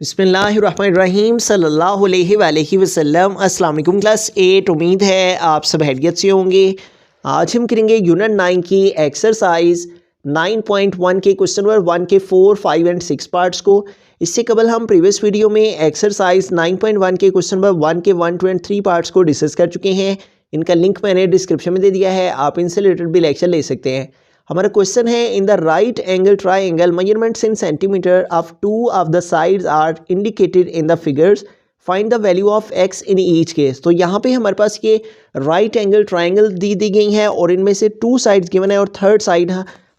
बिस्मिल्लाहिर्रहमानिर्रहीम सल्लल्लाहु अलैहि वसल्लम। अस्सलाम वालेकुम क्लास 8। उम्मीद है आप सब हैरियत से होंगे। आज हम करेंगे यूनिट 9 की एक्सरसाइज 9.1 के क्वेश्चन नंबर 1 के 4, 5 एंड 6 पार्ट्स को। इससे कबल हम प्रीवियस वीडियो में एक्सरसाइज 9.1 के क्वेश्चन नंबर 1 के 1, 2 एंड 3 पार्ट्स को डिस्कस कर चुके हैं। इनका लिंक मैंने डिस्क्रिप्शन में दे दिया है, आप इनसे रिलेटेड भी लेक्चर ले सकते हैं। हमारा क्वेश्चन है, in the right angle triangle measurements in centimetre of two of the sides are indicated in the figures, find the value of x in each case. तो यहाँ पे हमारे पास ये राइट एंगल ट्राइंगल दी गई है और इनमें से टू साइड्स गिवन है और थर्ड साइड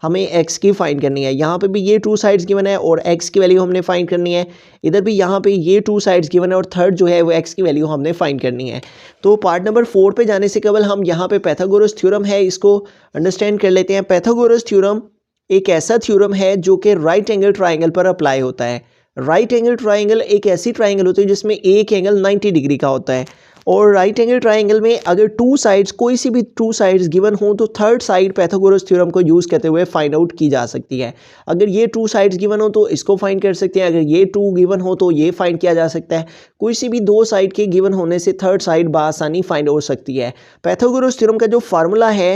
हमें एक्स की फाइंड करनी है। यहाँ पे भी ये टू साइड्स गिवन है और एक्स की वैल्यू हमने फाइंड करनी है। इधर भी यहाँ पे ये टू साइड्स गिवन है और थर्ड जो है वो एक्स की वैल्यू हमने फाइंड करनी है। तो पार्ट नंबर 4 पे जाने से केवल हम यहाँ पे पैथागोरस थ्योरम है इसको अंडरस्टैंड कर लेते हैं। पैथागोरस थ्योरम एक ऐसा थ्योरम है जो कि राइट एंगल ट्राइंगल पर अप्लाई होता है। राइट एंगल ट्राइंगल एक ऐसी ट्राइंगल होती है जिसमें एक एंगल 90 डिग्री का होता है और राइट एंगल ट्राइंगल में अगर टू साइड्स कोई सी भी टू साइड्स गिवन हो तो थर्ड साइड पैथागोरस थ्योरम को यूज़ करते हुए फाइंड आउट की जा सकती है। अगर ये टू साइड्स गिवन हो तो इसको फाइंड कर सकते हैं, अगर ये टू गिवन हो तो ये फाइंड किया जा सकता है। कोई सी भी दो साइड के गिवन होने से थर्ड साइड बआसानी फाइंड हो सकती है। पैथागोरस थ्योरम का जो फार्मूला है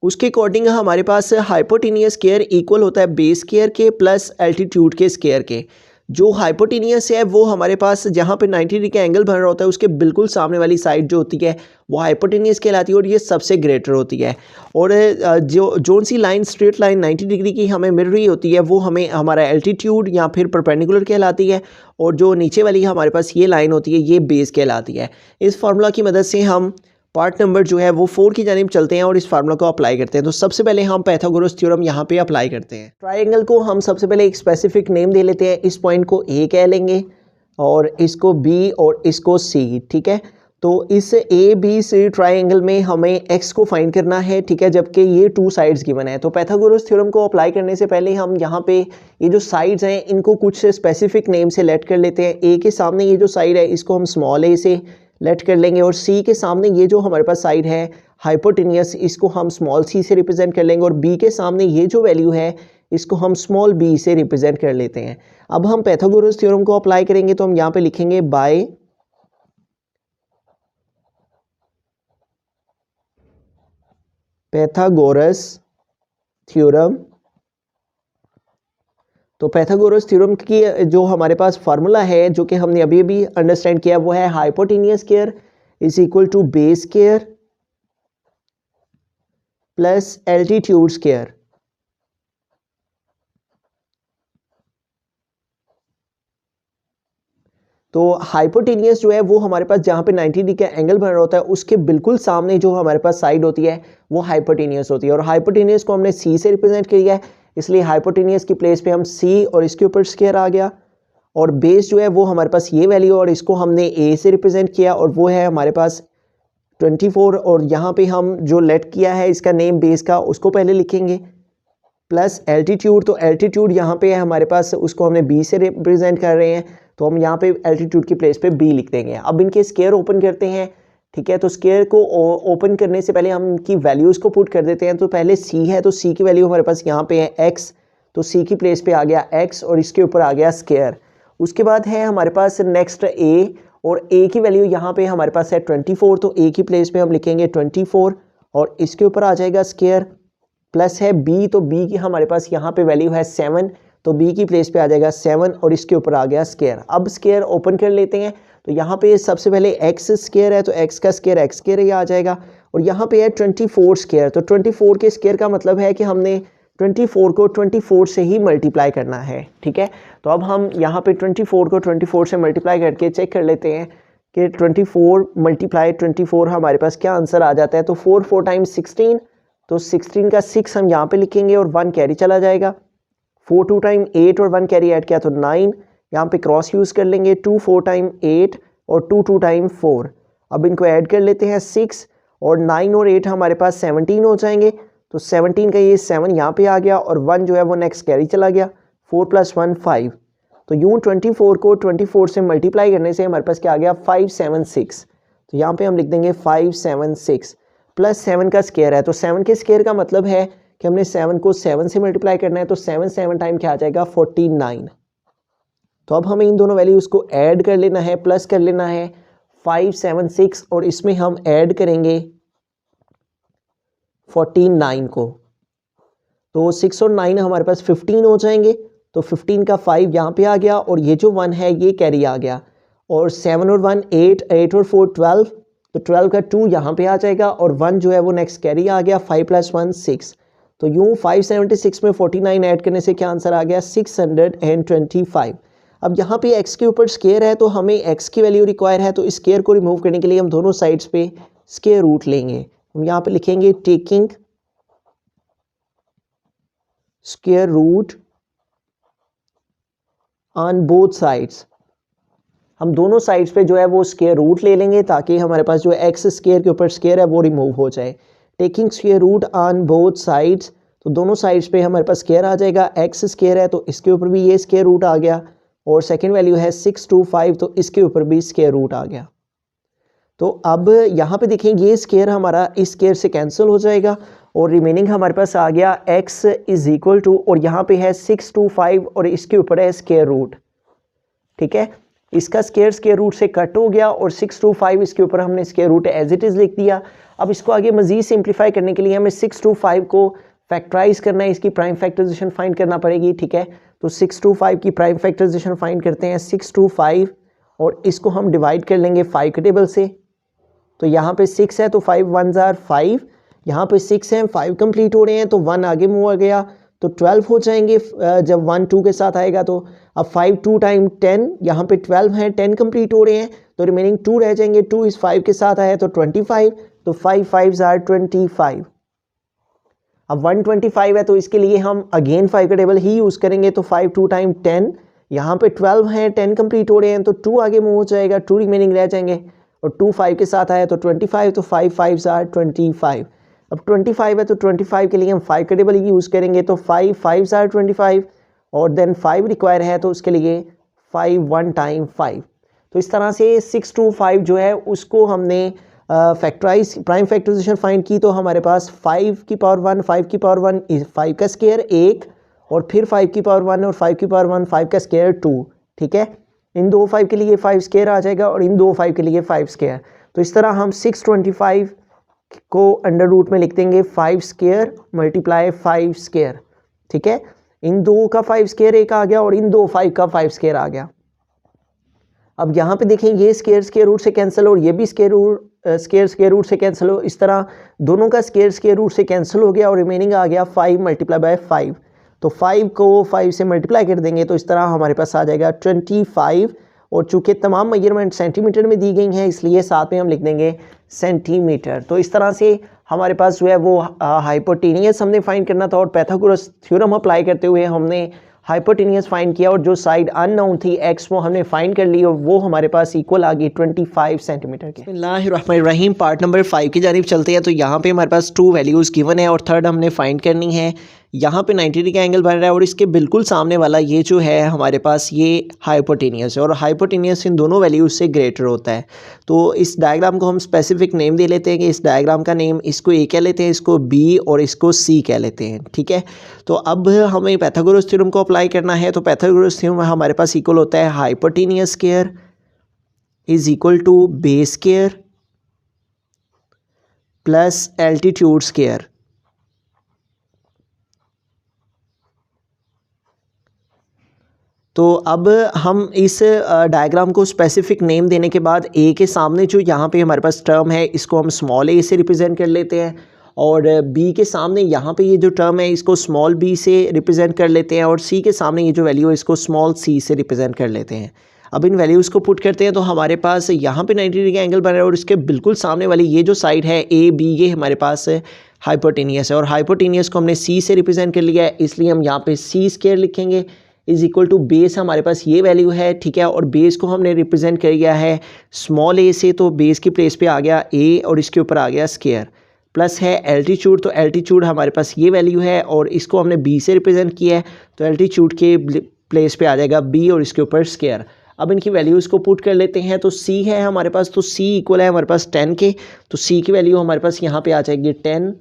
उसके अकॉर्डिंग हमारे पास हाइपोटेनियस स्क्वायर इक्वल होता है बेस स्क्वायर के प्लस एल्टीट्यूड के स्क्वायर के। जो हाइपोटेनियस है वो हमारे पास जहाँ पे 90 डिग्री का एंगल बन रहा होता है उसके बिल्कुल सामने वाली साइड जो होती है वो हाइपोटेनियस कहलाती है और ये सबसे ग्रेटर होती है। और जोन सी लाइन स्ट्रेट लाइन 90 डिग्री की हमें मिल रही होती है वो हमें हमारा एल्टीट्यूड या फिर परपेंडिकुलर कहलाती है और जो नीचे वाली हमारे पास ये लाइन होती है ये बेस कहलाती है। इस फार्मूला की मदद से हम पार्ट नंबर जो है वो 4 की जानिब चलते हैं और इस फार्मूला को अप्लाई करते हैं। तो सबसे पहले हम पैथागोरस थ्योरम यहाँ पे अप्लाई करते हैं। ट्राइंगल को हम सबसे पहले एक स्पेसिफिक नेम दे लेते हैं। इस पॉइंट को ए कह लेंगे और इसको बी और इसको सी, ठीक है। तो इस ए बी सी ट्राइंगल में हमें एक्स को फाइंड करना है, ठीक है, जबकि ये टू साइड्स गिवन है। तो पैथागोरस थ्योरम को अप्लाई करने से पहले हम यहाँ पे ये जो साइड्स हैं इनको कुछ स्पेसिफिक नेम से लेट कर लेते हैं। ए के सामने ये जो साइड है इसको हम स्मॉल ए से लेट कर लेंगे और सी के सामने ये जो हमारे पास साइड है हाइपोटेनियस इसको हम स्मॉल सी से रिप्रेजेंट कर लेंगे और बी के सामने ये जो वैल्यू है इसको हम स्मॉल बी से रिप्रेजेंट कर लेते हैं। अब हम पैथागोरस थ्योरम को अप्लाई करेंगे तो हम यहाँ पे लिखेंगे बाय पैथागोरस थ्योरम। तो पैथागोरस थ्योरम की जो हमारे पास फार्मूला है जो कि हमने अभी अभी अंडरस्टैंड किया वो है hypotenuse square is equal to base square plus altitude square. तो हाइपोटेनियस जो है वो हमारे पास जहाँ पे 90 डिग्री का एंगल बन रहा होता है उसके बिल्कुल सामने जो हमारे पास साइड होती है वो हाइपोटेनियस होती है और हाइपोटेनियस को हमने सी से रिप्रेजेंट किया है, इसलिए हाइपोटेनियस की प्लेस पे हम सी और इसके ऊपर स्क्वायर आ गया। और बेस जो है वो हमारे पास ये वैल्यू और इसको हमने ए से रिप्रेजेंट किया और वो है हमारे पास 24 और यहाँ पे हम जो लेट किया है इसका नेम बेस का उसको पहले लिखेंगे प्लस एल्टीट्यूड। तो एल्टीट्यूड यहाँ पे है हमारे पास उसको हमने बी से रिप्रेजेंट कर रहे हैं तो हम यहाँ पे एल्टीट्यूड की प्लेस पे बी लिख देंगे। अब इनके स्क्वायर ओपन करते हैं, ठीक है। तो स्क्वायर को ओपन करने से पहले हम इनकी वैल्यूज़ को पुट कर देते हैं। तो पहले सी है तो सी की वैल्यू हमारे पास यहाँ पे है एक्स, तो सी की प्लेस पे आ गया एक्स और इसके ऊपर आ गया स्क्वायर। उसके बाद है हमारे पास नेक्स्ट ए और ए की वैल्यू यहाँ पे हमारे पास है 24, तो ए की प्लेस पे हम लिखेंगे 24 और इसके ऊपर आ जाएगा स्क्वायर प्लस है बी, तो बी की हमारे पास यहाँ पे वैल्यू है 7, तो बी की प्लेस पे आ जाएगा 7 और इसके ऊपर आ गया स्क्वायर। अब स्क्वायर ओपन कर लेते हैं तो यहाँ पे सबसे पहले एक्स स्क्वायर है तो एक्स का स्क्वायर एक्स स्क्वायर ही आ जाएगा और यहाँ पे है 24 स्क्वायर। तो 24 के स्क्वायर का मतलब है कि हमने 24 को 24 से ही मल्टीप्लाई करना है, ठीक है। तो अब हम यहाँ पे 24 को 24 से मल्टीप्लाई करके चेक कर लेते हैं कि 24 मल्टीप्लाई 24 हमारे पास क्या आंसर आ जाता है। तो 4 टाइम्स 16, तो 16 का 6 हम यहाँ पे लिखेंगे और 1 कैरी चला जाएगा। 4 2 टाइम 8 और 1 कैरी ऐड किया तो 9, यहाँ पे क्रॉस यूज़ कर लेंगे 2 4 टाइम 8 और 2 2 टाइम 4। अब इनको ऐड कर लेते हैं 6 और 9 और 8 हमारे पास 17 हो जाएंगे। तो 17 का ये 7 यहाँ पे आ गया और 1 जो है वो नेक्स्ट कैरी चला गया, 4 + 1 5। तो यूँ 24 को 24 से मल्टीप्लाई करने से हमारे पास क्या आ गया 576। तो यहाँ पे हम लिख देंगे 576 प्लस 7 का स्क्वायर है। तो 7 के स्क्वायर का मतलब है कि हमने 7 को 7 से मल्टीप्लाई करना है, तो 7 7 टाइम क्या आ जाएगा 49। तो अब हमें इन दोनों वैल्यूज़ को ऐड कर लेना है, प्लस कर लेना है 5, 7, 6 और इसमें हम ऐड करेंगे 14, 9 को। तो 6 और 9 हमारे पास 15 हो जाएंगे। तो 15 का 5 यहाँ पे आ गया और ये जो 1 है ये कैरी आ गया। और 7 और 1 8, 8 और 4 12, तो 12 का 2 यहाँ पे आ जाएगा और 1 जो है वो नेक्स्ट कैरी आ गया। 5 + 1 6। तो यूँ 576 में 49 ऐड करने से क्या आंसर आ गया 625। अब यहाँ पे x के ऊपर स्केयर है तो हमें x की वैल्यू रिक्वायर है, तो इस स्केयर को रिमूव करने के लिए हम दोनों साइड्स पे स्केयर रूट लेंगे। हम यहाँ पे लिखेंगे taking square root on both sides. हम दोनों साइड्स पे जो है वो स्केयर रूट ले लेंगे ताकि हमारे पास जो x स्केयर के ऊपर स्केयर है वो रिमूव हो जाए। Taking square root on both sides, तो दोनों साइड्स पे हमारे पास स्केयर आ जाएगा। x स्केयर है तो इसके ऊपर भी ये स्केयर रूट आ गया और सेकंड वैल्यू है 625, तो इसके ऊपर भी स्केयर रूट आ गया। तो अब यहाँ पे देखें ये स्केयर हमारा इस स्केयर से कैंसिल हो जाएगा और रिमेनिंग हमारे पास आ गया x = और यहाँ पे है 625 और इसके ऊपर है स्केयर रूट। ठीक है, इसका स्केयर रूट से कट हो गया और 625 इसके ऊपर हमने square root as it is लिख दिया। अब इसको आगे मज़ीद सिंप्लीफाई करने के लिए हमें 625 को फैक्टराइज करना है, इसकी प्राइम फैक्टराइजेशन फाइंड करना पड़ेगी। ठीक है, तो 625 की प्राइम फैक्टराइजेशन फाइंड करते हैं। 625 और इसको हम डिवाइड कर लेंगे 5 के टेबल से। तो यहाँ पे 6 है तो 5 1s are 5, यहाँ पे 6 हैं 5 कंप्लीट हो रहे हैं तो 1 आगे मूव हो गया तो 12 हो जाएंगे जब 1 2 के साथ आएगा। तो अब 5 2 टाइम 10, यहाँ पे 12 हैं 10 कंप्लीट हो रहे हैं तो रिमेनिंग 2 रह जाएंगे। 2 इस 5 के साथ आया तो 25, तो 5 5s are 25। अब 125 है तो इसके लिए हम अगेन 5 का टेबल ही यूज़ करेंगे। तो 5 2 टाइम 10, यहाँ पे 12 हैं 10 कंप्लीट हो रहे हैं तो 2 आगे मूव हो जाएगा, 2 रिमेनिंग रह जाएंगे और 2 5 के साथ आया तो 25, तो 5 5s are 25। अब 25 है तो 25 के लिए हम 5 का टेबल ही यूज़ करेंगे। तो 5 5s are 25 और देन 5 रिक्वायर है तो उसके लिए 5 1 टाइम 5। तो इस तरह से 625 जो है उसको हमने फैक्टराइज प्राइम फैक्टराइजेशन फाइंड की। तो हमारे पास 5 की पावर 1 5 की पावर 1 5 का स्केयर 1 और फिर 5 की पावर 1 और 5 की पावर 1 5 का स्केयर 2। ठीक है, इन दो 5 के लिए 5 स्केयर आ जाएगा और इन दो 5 के लिए 5 स्केयर। तो इस तरह हम 625 को अंडर रूट में लिख देंगे 5 स्केयर मल्टीप्लाई 5 स्केयर। ठीक है, इन दो का 5 स्केयर एक आ गया और इन दो 5 का 5 स्केयर आ गया। अब यहाँ पे देखें ये स्केयर रूट से कैंसिल और ये भी स्केयर रूट से कैंसिल हो। इस तरह दोनों का स्केयर रूट से कैंसिल हो गया और रिमेनिंग आ गया 5 × 5। तो 5 को 5 से मल्टीप्लाई कर देंगे तो इस तरह हमारे पास आ जाएगा 25। और चूँकि तमाम मेजरमेंट सेंटीमीटर में दी गई हैं इसलिए साथ में हम लिख देंगे सेंटीमीटर। तो इस तरह से हमारे पास जो है वो हाइपोटेनियस हमने फाइंड करना था और पाइथागोरस थ्योरम अप्लाई करते हुए हमने हाइपोटेनियस फाइंड किया और जो साइड अननोन थी x वो हमने फाइंड कर ली और वो हमारे पास इक्वल आ गई 25 सेंटीमीटर के। बिस्मिल्लाहिर्रहमानिर्रहीम, पार्ट नंबर 5 की जानिब चलते हैं। तो यहाँ पे हमारे पास 2 वैल्यूज़ गिवन है और थर्ड हमने फाइंड करनी है। यहाँ पे 90 डिग्री का एंगल बन रहा है और इसके बिल्कुल सामने वाला ये जो है हमारे पास ये हाइपोटेनियस है और हाइपोटेनियस इन दोनों वैल्यूज़ से ग्रेटर होता है। तो इस डायग्राम को हम स्पेसिफिक नेम दे लेते हैं कि इस डायग्राम का नेम इसको A कह लेते हैं, इसको B और इसको C कह लेते हैं। ठीक है, तो अब हमें पाइथागोरस थ्योरम को अप्लाई करना है। तो पाइथागोरस थ्योरम हमारे पास इक्वल होता है hypotenuse square is equal to base square plus altitude square. तो अब हम इस डायग्राम को स्पेसिफिक नेम देने के बाद A के सामने जो यहाँ पे हमारे पास टर्म है इसको हम स्मॉल a से रिप्रेजेंट कर लेते हैं और B के सामने यहाँ पे ये जो टर्म है इसको स्मॉल b से रिप्रेजेंट कर लेते हैं और C के सामने ये जो वैल्यू है इसको स्मॉल c से रिप्रेजेंट कर लेते हैं। अब इन वैल्यूज़ को पुट करते हैं तो हमारे पास यहाँ पे 90 डिग्री का एंगल बन रहा है और इसके बिल्कुल सामने वाली ये जो साइड है AB ये हमारे पास हाइपोटेनियस है और हाइपोटेनियस को हमने C से रिप्रेजेंट कर लिया है इसलिए हम यहाँ पे C स्क्वायर लिखेंगे इज इक्वल टू बेस हमारे पास ये वैल्यू है। ठीक है, और बेस को हमने रिप्रेजेंट कर लिया है स्मॉल a से, तो बेस की प्लेस पे आ गया a और इसके ऊपर आ गया स्क्वायर प्लस है एल्टीट्यूड। तो एल्टीट्यूड हमारे पास ये वैल्यू है और इसको हमने b से रिप्रेजेंट किया है तो एल्टीट्यूड के प्लेस पे आ जाएगा b और इसके ऊपर स्क्वायर। अब इनकी वैल्यूज़ को पुट कर लेते हैं। तो c है हमारे पास, तो c इक्वल है हमारे पास 10 के, तो c की वैल्यू हमारे पास यहाँ पे आ जाएगी 10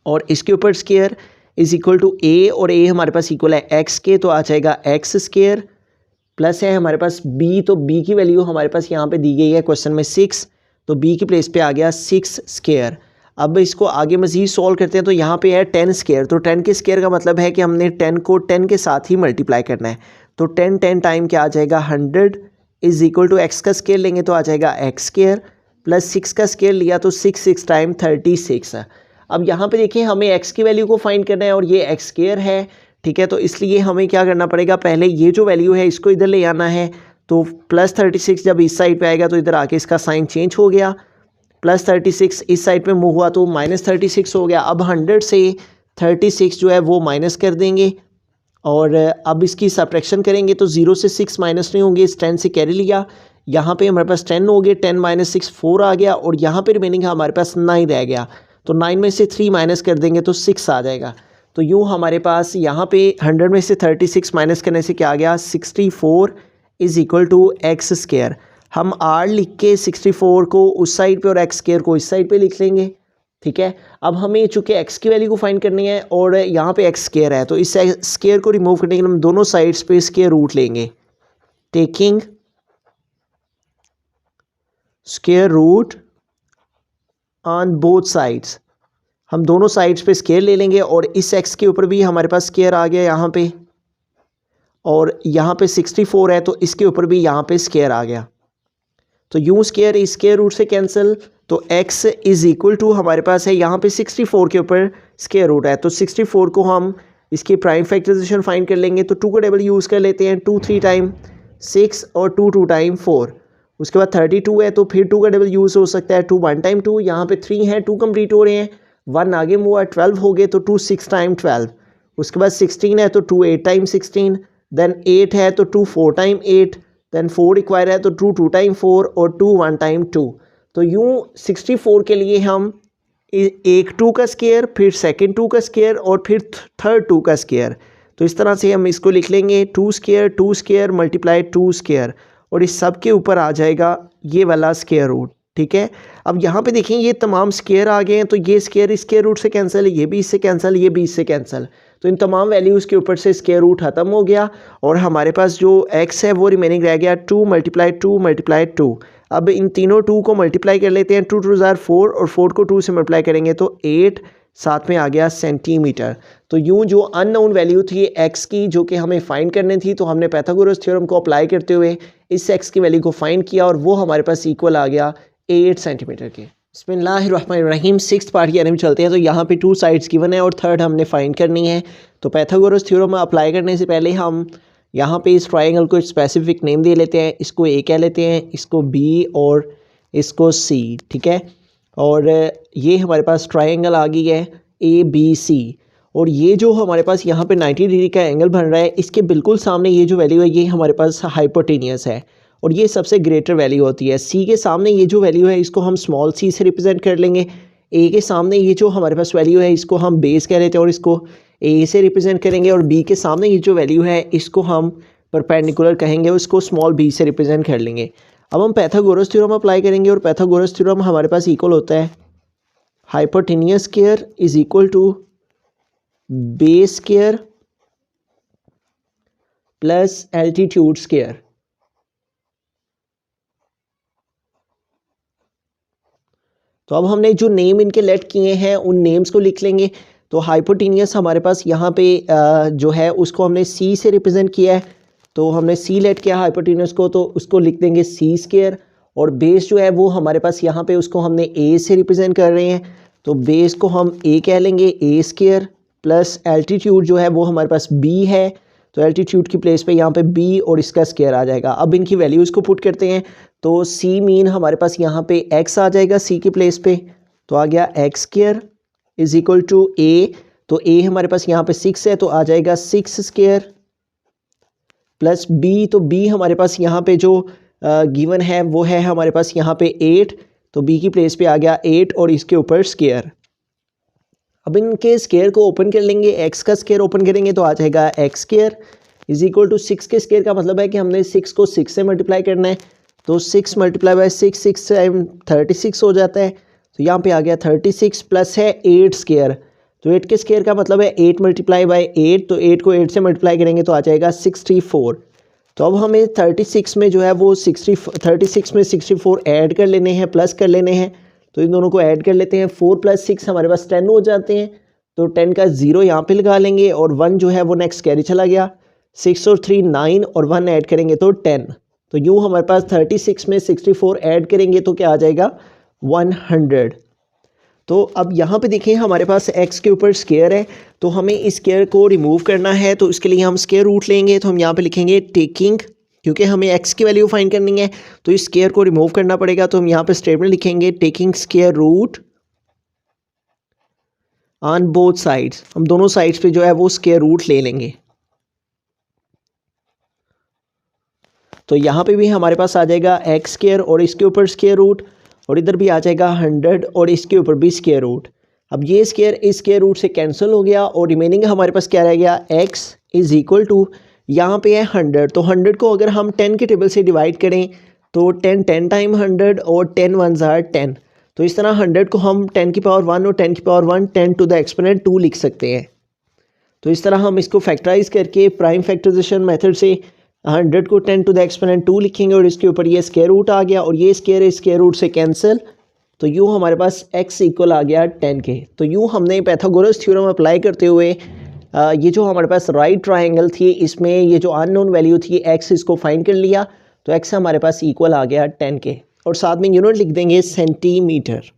और इसके ऊपर स्क्वायर इज इक्वल टू ए, और ए हमारे पास इक्वल है एक्स के, तो आ जाएगा एक्स स्क्वायर, प्लस है हमारे पास बी, तो बी की वैल्यू हमारे पास यहाँ पे दी गई है क्वेश्चन में 6, तो बी की प्लेस पे आ गया 6 स्क्वायर। अब इसको आगे मज़ीद सॉल्व करते हैं, तो यहाँ पे है 10 स्क्वायर, तो 10 के स्क्वायर का मतलब है कि हमने 10 को 10 के साथ ही मल्टीप्लाई करना है, तो 10 टाइम क्या आ जाएगा 100 इज इक्वल टू एक्स का स्क्वायर लेंगे तो आ जाएगा एक्स स्क्वायर, प्लस 6 का स्क्वायर लिया तो 6 टाइम 36 है। अब यहाँ पे देखिए हमें एक्स की वैल्यू को फाइंड करना है और ये एक्स स्क्वायर है, ठीक है, तो इसलिए हमें क्या करना पड़ेगा, पहले ये जो वैल्यू है इसको इधर ले आना है, तो प्लस 36 जब इस साइड पे आएगा तो इधर आके इसका साइन चेंज हो गया, प्लस 36 इस साइड पे मूव हुआ तो माइनस 36 हो गया। अब 100 से 36 जो है वो माइनस कर देंगे और अब इसकी सब्ट्रैक्शन करेंगे तो 0 से 6 माइनस नहीं होंगे, इस 10 से कैरी लिया, यहाँ पे हमारे पास 10 हो गए, 10 माइनस 6 4 आ गया, और यहाँ पे रिमेनिंग हमारे पास 9 रह गया, तो 9 में से 3 माइनस कर देंगे तो 6 आ जाएगा। तो यूँ हमारे पास यहाँ पे 100 में से 36 माइनस करने से क्या आ गया 64 is equal to x square. हम आर लिख के 64 को उस साइड पे और एक्स स्क्वायर को इस साइड पे लिख लेंगे, ठीक है। अब हमें चूँकि एक्स की वैल्यू को फाइंड करनी है और यहाँ पे एक्स स्क्वायर है, तो इस स्क्वायर को रिमूव करने के लिए हम दोनों साइड्स पे स्क्वायर रूट लेंगे, taking square root on both sides. हम दोनों साइड्स पे स्क्वायर ले लेंगे और इस एक्स के ऊपर भी हमारे पास स्क्वायर आ गया यहाँ पे, और यहाँ पे 64 है तो इसके ऊपर भी यहाँ पे स्क्वायर आ गया, तो यूँ स्क्वायर स्क्वायर रूट से कैंसिल, तो x इज़ इक्वल टू हमारे पास है यहाँ पे 64 के ऊपर स्क्वायर रूट है, तो 64 को हम इसकी प्राइम फैक्टराइजेशन फाइंड कर लेंगे, तो 2 का टेबल यूज़ कर लेते हैं, 2 3 टाइम 6 और 2 2 टाइम 4, उसके बाद 32 है तो फिर 2 का टेबल यूज़ हो सकता है, 2 1 टाइम 2, यहाँ पे 3 है 2 कंप्लीट हो रहे हैं, 1 आगे मूव है 12 हो गए तो 2 6 टाइम 12, उसके बाद 16 है तो 2 8 टाइम 16, देन 8 है तो 2 4 टाइम 8, देन 4 रिक्वायर है तो 2 2 टाइम 4 और 2 1 टाइम 2। तो यूँ 64 के लिए हम एक 2 का स्क्वायर, फिर सेकंड 2 का स्क्वायर और फिर थर्ड 2 का स्क्वायर, तो इस तरह से हम इसको लिख लेंगे 2 स्क्वायर मल्टीप्लाई 2 स्क्वायर, और इस सब के ऊपर आ जाएगा ये वाला स्क्वायर रूट, ठीक है। अब यहाँ पे देखें ये तमाम स्क्वायर आ गए हैं, तो ये स्क्वायर रूट से कैंसिल, ये भी इससे कैंसिल, ये भी इससे कैंसिल, तो इन तमाम वैल्यूज़ के ऊपर से स्क्वायर रूट ख़त्म हो गया और हमारे पास जो x है वो रिमेनिंग रह गया 2 मल्टीप्लाई 2। अब इन तीनों 2 को मल्टीप्लाई कर लेते हैं, 2 2 ज़ार 4 और 4 को 2 से मल्टीप्लाई करेंगे तो 8, साथ में आ गया सेंटीमीटर। तो यूँ जो अननोन वैल्यू थी x की जो कि हमें फाइंड करनी थी, तो हमने पाइथागोरस थ्योरम को अप्लाई करते हुए इस x की वैल्यू को फाइंड किया और वो हमारे पास इक्वल आ गया 8 सेंटीमीटर के। बिस्मिल्लाहिर्रहमानिर्रहीम, सिक्स्थ पार्ट की यानी चलते हैं। तो यहाँ पे 2 साइड्स गिवन है और थर्ड हमने फाइंड करनी है। तो पाइथागोरस थ्योरम अप्लाई करने से पहले हम यहाँ पे इस ट्रायंगल को स्पेसिफिक नेम दे लेते हैं, इसको ए कह लेते हैं, इसको बी और इसको सी, ठीक है। और ये हमारे पास ट्रायंगल आ गई है ABC, और ये जो हमारे पास यहाँ पे 90 डिग्री का एंगल बन रहा है, इसके बिल्कुल सामने ये जो वैल्यू है ये हमारे पास हाइपोटेनियस है और ये सबसे ग्रेटर वैल्यू होती है। सी के सामने ये जो वैल्यू है इसको हम स्मॉल सी से रिप्रेजेंट कर लेंगे। ए के सामने ये जो हमारे पास वैल्यू है इसको हम बेस कह लेते हैं और इसको ए से रिप्रेजेंट करेंगे, और बी के सामने ये जो वैल्यू है इसको हम परपेंडिकुलर कहेंगे, उसको स्मॉल बी से रिप्रेजेंट कर लेंगे। अब हम पाइथागोरस थ्योरम अप्लाई करेंगे और पाइथागोरस थ्योरम हमारे पास इक्वल होता है hypotenuse square is equal to base square plus altitude square. तो अब हमने जो नेम इनके लेट किए हैं उन नेम्स को लिख लेंगे। तो हाइपोटेनियस हमारे पास यहाँ पे जो है उसको हमने सी से रिप्रेजेंट किया है, तो हमने सी लेट किया हाइपोटेनियस को, तो उसको लिख देंगे सी स्क्वायर। और बेस जो है वो हमारे पास यहाँ पे उसको हमने ए से रिप्रेजेंट कर रहे हैं, तो बेस को हम ए कह लेंगे, ए स्क्वायर प्लस एल्टीट्यूड जो है वो हमारे पास बी है, तो एल्टीट्यूड की प्लेस पे यहाँ पे बी और इसका स्क्वायर आ जाएगा। अब इनकी वैल्यूज़ को पुट करते हैं, तो सी मीन हमारे पास यहाँ पे एक्स आ जाएगा सी की प्लेस पे, तो आ गया X square is equal to A, तो ए हमारे पास यहाँ पे 6 है तो आ जाएगा 6 स्क्वायर प्लस बी, तो बी हमारे पास यहाँ पे जो गिवन है वो है हमारे पास यहाँ पे 8, तो बी की प्लेस पे आ गया 8 और इसके ऊपर स्क्वायर। अब इनके स्क्वायर को ओपन कर लेंगे, एक्स का स्क्वायर ओपन करेंगे तो आ जाएगा x square is equal to 6 के स्क्वायर का मतलब है कि हमने 6 को 6 से मल्टीप्लाई करना है, तो 6 मल्टीप्लाई बाय 6 टाइम 36 हो जाता है, तो यहाँ पे आ गया 36 प्लस है 8 स्क्वायर, तो 8 के स्क्वायर का मतलब है 8 मल्टीप्लाई बाई 8, तो 8 को 8 से मल्टीप्लाई करेंगे तो आ जाएगा 64। तो अब हमें 36 में जो है वो 36 में 64 ऐड कर लेने हैं, प्लस कर लेने हैं। तो इन दोनों को ऐड कर लेते हैं, 4 + 6 हमारे पास 10 हो जाते हैं। तो 10 का 0 यहाँ पे लगा लेंगे और 1 जो है वो नेक्स्ट कैरी चला गया। 6 और 3 9 और 1 ऐड करेंगे तो 10। तो यूँ हमारे पास 36 में 64 ऐड करेंगे तो क्या आ जाएगा 100। तो अब यहाँ पे देखें हमारे पास x के ऊपर स्क्वायर है, तो हमें इस स्क्वायर को रिमूव करना है। तो इसके लिए हम स्क्वायर रूट लेंगे। तो हम यहाँ पे लिखेंगे टेकिंग, क्योंकि हमें x की वैल्यू फाइंड करनी है तो इस स्क्वायर को रिमूव करना पड़ेगा। तो हम यहाँ पे स्टेटमेंट लिखेंगे taking square root on both sides. हम दोनों साइड्स पे जो है वो स्क्वायर रूट ले लेंगे। तो यहाँ पे भी हमारे पास आ जाएगा एक्स स्क्वायर और इसके ऊपर स्क्वायर रूट, और इधर भी आ जाएगा 100 और इसके ऊपर भी स्क्वायर रूट। अब ये स्क्वायर इस स्क्वायर रूट से कैंसिल हो गया और रिमेनिंग हमारे पास क्या रह गया, x इज़ इक्वल टू, यहाँ पे है 100। तो 100 को अगर हम 10 के टेबल से डिवाइड करें तो 10 10 टाइम 100 और 10 1s are 10। तो इस तरह 100 को हम 10 की पावर 1 और 10 की पावर 1 10 टू द एक्सपोनेंट 2 लिख सकते हैं। तो इस तरह हम इसको फैक्टराइज करके प्राइम फैक्टराइजेशन मेथड से 100 को 10 टू द एक्सपोनेंट 2 लिखेंगे और इसके ऊपर ये स्क्वायर रूट आ गया और ये स्क्वायर रूट से कैंसिल। तो यूँ हमारे पास x इक्वल आ गया 10 के। तो यूँ हमने पाइथागोरस थ्योरम अप्लाई करते हुए ये जो हमारे पास राइट ट्रायंगल थी इसमें ये जो अननोन वैल्यू थी x, इसको फाइंड कर लिया। तो x हमारे पास इक्वल आ गया 10 के और साथ में यूनिट लिख देंगे सेंटीमीटर।